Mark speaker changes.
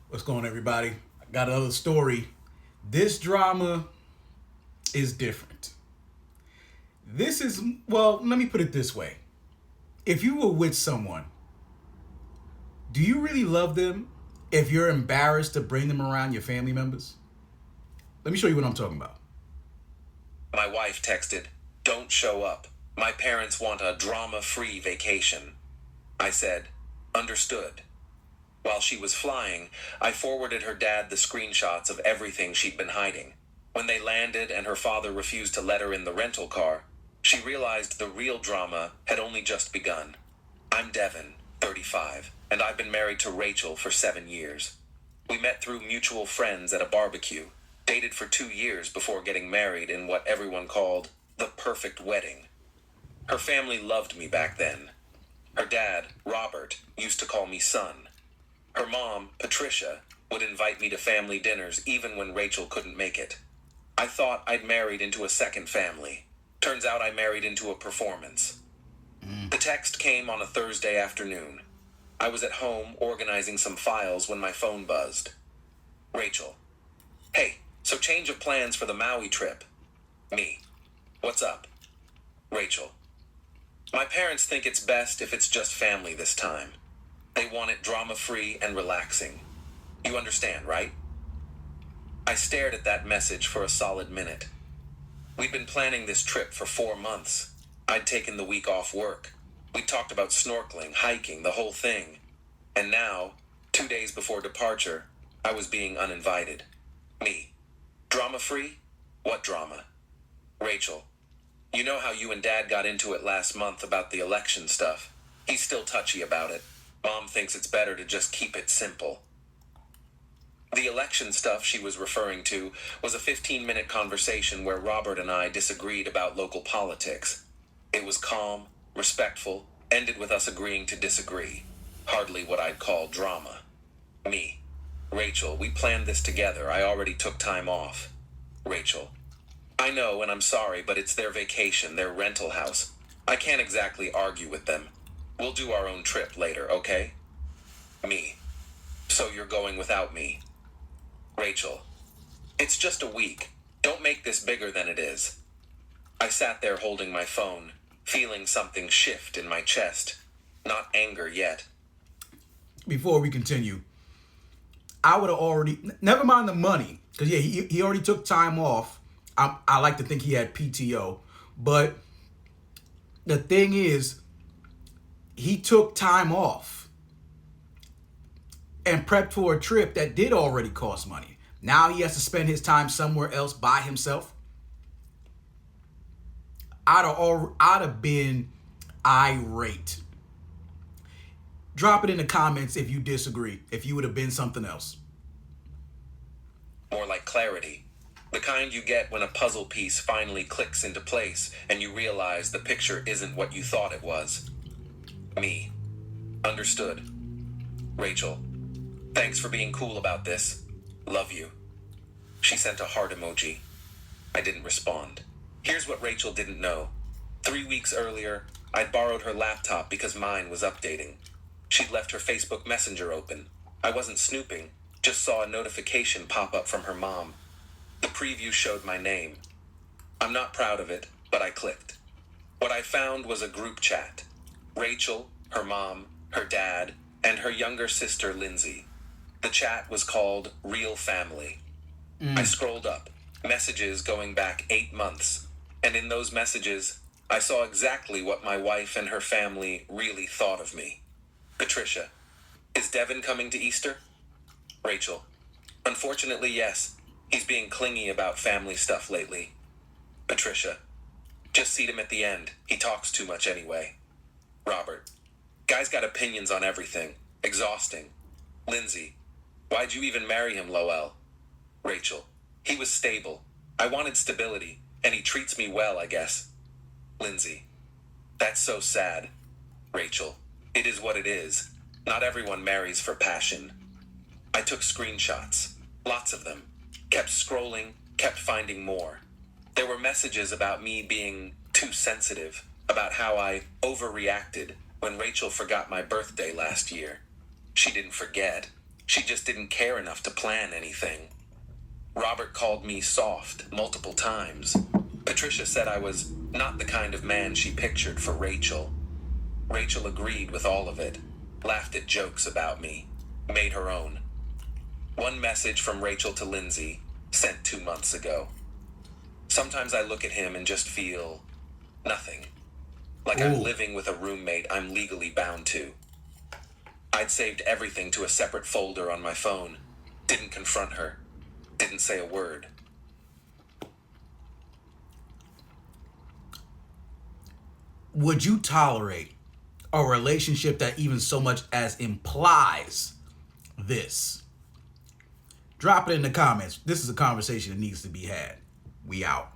Speaker 1: What's going on, everybody? I got another story. This drama is different. This is, well, let me put it this way. If you were with someone, do you really love them if you're embarrassed to bring them around your family members? Let me show you what I'm talking about.
Speaker 2: My wife texted, "Don't show up. My parents want a drama-free vacation." I said, "Understood." While she was flying, I forwarded her dad the screenshots of everything she'd been hiding. When they landed and her father refused to let her in the rental car, she realized the real drama had only just begun. I'm Devin, 35, and I've been married to Rachel for 7 years. We met through mutual friends at a barbecue, dated for 2 years before getting married in what everyone called the perfect wedding. Her family loved me back then. Her dad, Robert, used to call me son. Her mom, Patricia, would invite me to family dinners even when Rachel couldn't make it. I thought I'd married into a second family. Turns out I married into a performance. The text came on a Thursday afternoon. I was at home organizing some files when my phone buzzed. Rachel. "Hey, so change of plans for the Maui trip." Me. "What's up?" Rachel. "My parents think it's best if it's just family this time. They want it drama-free and relaxing. You understand, right?" I stared at that message for a solid minute. We'd been planning this trip for 4 months. I'd taken the week off work. We talked about snorkeling, hiking, the whole thing. And now, 2 days before departure, I was being uninvited. Me. Drama-free? What drama? Rachel. "You know how you and Dad got into it last month about the election stuff. He's still touchy about it. Mom thinks it's better to just keep it simple." The election stuff she was referring to was a 15-minute conversation where Robert and I disagreed about local politics. It was calm, respectful, ended with us agreeing to disagree. Hardly what I'd call drama. Me. Rachel, we planned this together. I already took time off. Rachel. "I know, and I'm sorry, but it's their vacation, their rental house. I can't exactly argue with them. We'll do our own trip later, okay?" Me. "So you're going without me?" Rachel. "It's just a week. Don't make this bigger than it is." I sat there holding my phone, feeling something shift in my chest. Not anger yet.
Speaker 1: Before we continue, I would have already, never mind the money, because yeah, he already took time off. I like to think he had PTO, but the thing is, he took time off and prepped for a trip that did already cost money. Now he has to spend his time somewhere else by himself. I'd have been irate. Drop it in the comments if you disagree. If you would have been something else.
Speaker 2: More like clarity. The kind you get when a puzzle piece finally clicks into place and you realize the picture isn't what you thought it was. Me. Understood. Rachel. "Thanks for being cool about this. Love you." She sent a heart emoji. I didn't respond. Here's what Rachel didn't know. 3 weeks earlier, I'd borrowed her laptop because mine was updating. She'd left her Facebook Messenger open. I wasn't snooping, just saw a notification pop up from her mom. The preview showed my name. I'm not proud of it, but I clicked. What I found was a group chat. Rachel, her mom, her dad, and her younger sister, Lindsay. The chat was called Real Family. I scrolled up, messages going back 8 months, and in those messages, I saw exactly what my wife and her family really thought of me. Patricia. "Is Devin coming to Easter?" Rachel. "Unfortunately, yes. He's being clingy about family stuff lately." Patricia. "Just seat him at the end. He talks too much anyway." Robert. "Guy's got opinions on everything. Exhausting." Lindsay. "Why'd you even marry him, Lowell?" Rachel. "He was stable. I wanted stability, and he treats me well, I guess." Lindsay. "That's so sad." Rachel. "It is what it is. Not everyone marries for passion." I took screenshots. Lots of them. Kept scrolling, kept finding more. There were messages about me being too sensitive, about how I overreacted when Rachel forgot my birthday last year. She didn't forget. She just didn't care enough to plan anything. Robert called me soft multiple times. Patricia said I was not the kind of man she pictured for Rachel. Rachel agreed with all of it, laughed at jokes about me, made her own. One message from Rachel to Lindsay, sent 2 months ago. Sometimes I look at him and just feel nothing. Like I'm
Speaker 1: Ooh.
Speaker 2: living with a roommate I'm legally bound to. I'd saved everything to a separate folder on my phone. Didn't confront her. Didn't say a word.
Speaker 1: Would you tolerate a relationship that even so much as implies this? Drop it in the comments. This is a conversation that needs to be had. We out.